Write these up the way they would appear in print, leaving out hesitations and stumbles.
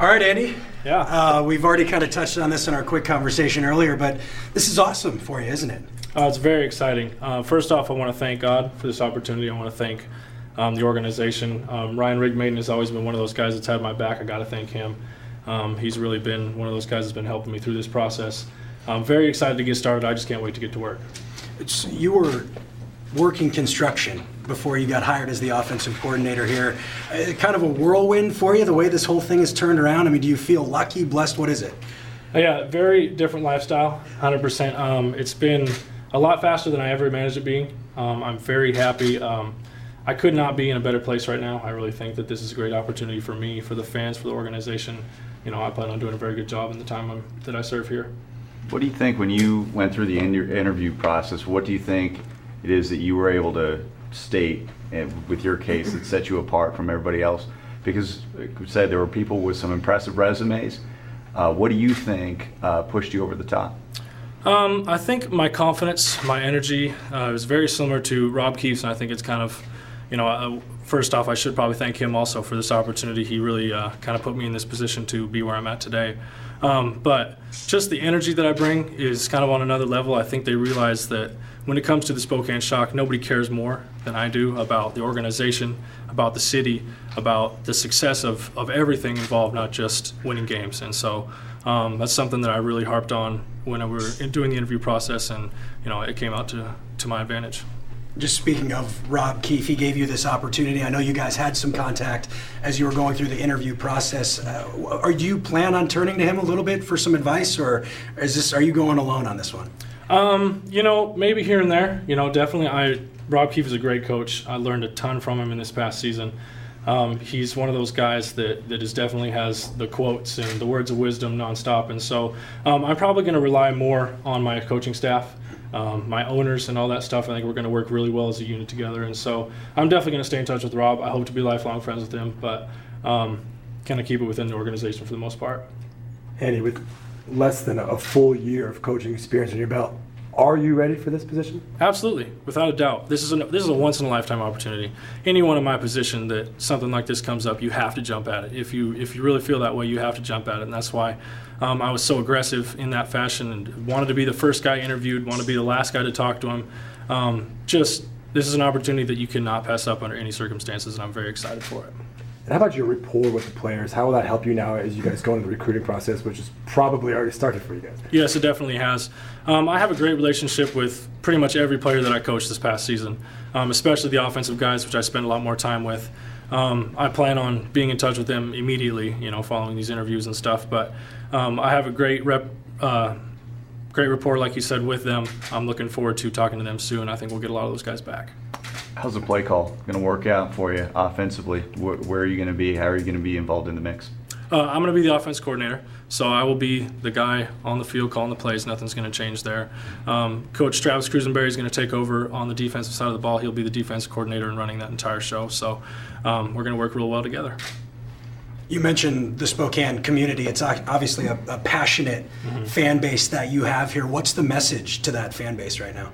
All right, Andy. Yeah. We've already kind of touched on this in our quick conversation earlier, but this is awesome for you, isn't it? It's very exciting. First off, I want to thank God for this opportunity. I want to thank the organization. Ryan Rigmaiden has always been one of those guys that's had my back. I got to thank him. He's really been one of those guys that's been helping me through this process. I'm very excited to get started. I just can't wait to get to work. You were working construction before you got hired as the offensive coordinator here. Kind of a whirlwind for you, the way this whole thing has turned around. I mean, do you feel lucky, blessed? What is it? Yeah, very different lifestyle, 100%. It's been a lot faster than I ever imagined it being. I'm very happy. I could not be in a better place right now. I really think that this is a great opportunity for me, for the fans, for the organization. You know, I plan on doing a very good job in the time that I serve here. What do you think when you went through the interview process? What do you think it is that you were able to state with your case that set you apart from everybody else? Because, like we said, there were people with some impressive resumes. What do you think pushed you over the top? I think my confidence, my energy is very similar to Rob Keefe's, and I think it's kind of, first off, I should probably thank him also for this opportunity. He really kind of put me in this position to be where I'm at today. But just the energy that I bring is kind of on another level. I think they realize that when it comes to the Spokane Shock, nobody cares more than I do about the organization, about the city, about the success of everything involved, not just winning games. And so that's something that I really harped on when we were doing the interview process, and it came out to my advantage. Just speaking of Rob Keefe, he gave you this opportunity. I know you guys had some contact as you were going through the interview process. Do you plan on turning to him a little bit for some advice, or are you going alone on this one? Maybe here and there. Definitely. Rob Keefe is a great coach. I learned a ton from him in this past season. He's one of those guys that definitely has the quotes and the words of wisdom nonstop. And so I'm probably going to rely more on my coaching staff, my owners and all that stuff. I think we're going to work really well as a unit together. And so I'm definitely going to stay in touch with Rob. I hope to be lifelong friends with him, but kind of keep it within the organization for the most part. Andy, with less than a full year of coaching experience on your belt, are you ready for this position? Absolutely, without a doubt. This is a once-in-a-lifetime opportunity. Anyone in my position that something like this comes up, you have to jump at it. If you really feel that way, you have to jump at it, and that's why I was so aggressive in that fashion and wanted to be the first guy interviewed, wanted to be the last guy to talk to him. This is an opportunity that you cannot pass up under any circumstances, and I'm very excited for it. And how about your rapport with the players? How will that help you now as you guys go into the recruiting process, which is probably already started for you guys? Yes, it definitely has. I have a great relationship with pretty much every player that I coached this past season, especially the offensive guys, which I spend a lot more time with. I plan on being in touch with them immediately, following these interviews and stuff. But I have a great rapport, like you said, with them. I'm looking forward to talking to them soon. I think we'll get a lot of those guys back. How's the play call going to work out for you offensively? Where are you going to be? How are you going to be involved in the mix? I'm going to be the offense coordinator, so I will be the guy on the field calling the plays. Nothing's going to change there. Coach Travis Cruisenberry is going to take over on the defensive side of the ball. He'll be the defense coordinator and running that entire show. So we're going to work real well together. You mentioned the Spokane community. It's obviously a passionate fan base that you have here. What's the message to that fan base right now?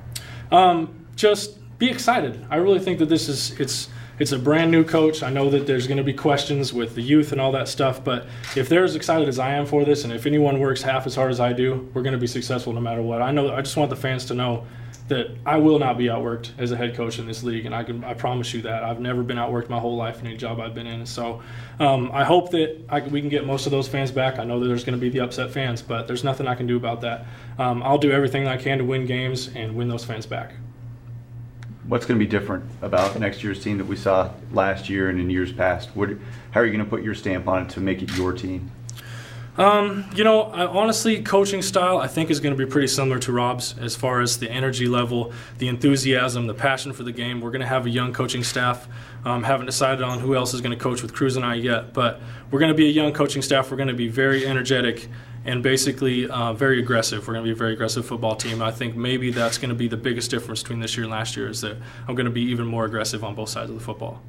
Just be excited. I really think that it's a brand new coach. I know that there's going to be questions with the youth and all that stuff, but if they're as excited as I am for this, and if anyone works half as hard as I do, we're going to be successful no matter what. I just want the fans to know that I will not be outworked as a head coach in this league, and I promise you that. I've never been outworked my whole life in any job I've been in. So I hope that we can get most of those fans back. I know that there's going to be the upset fans, but there's nothing I can do about that. I'll do everything I can to win games and win those fans back. What's going to be different about next year's team that we saw last year and in years past? How are you going to put your stamp on it to make it your team? Honestly, coaching style I think is going to be pretty similar to Rob's as far as the energy level, the enthusiasm, the passion for the game. We're going to have a young coaching staff. Haven't decided on who else is going to coach with Cruz and I yet, but we're going to be a young coaching staff. We're going to be very energetic and basically very aggressive. We're going to be a very aggressive football team. I think maybe that's going to be the biggest difference between this year and last year is that I'm going to be even more aggressive on both sides of the football.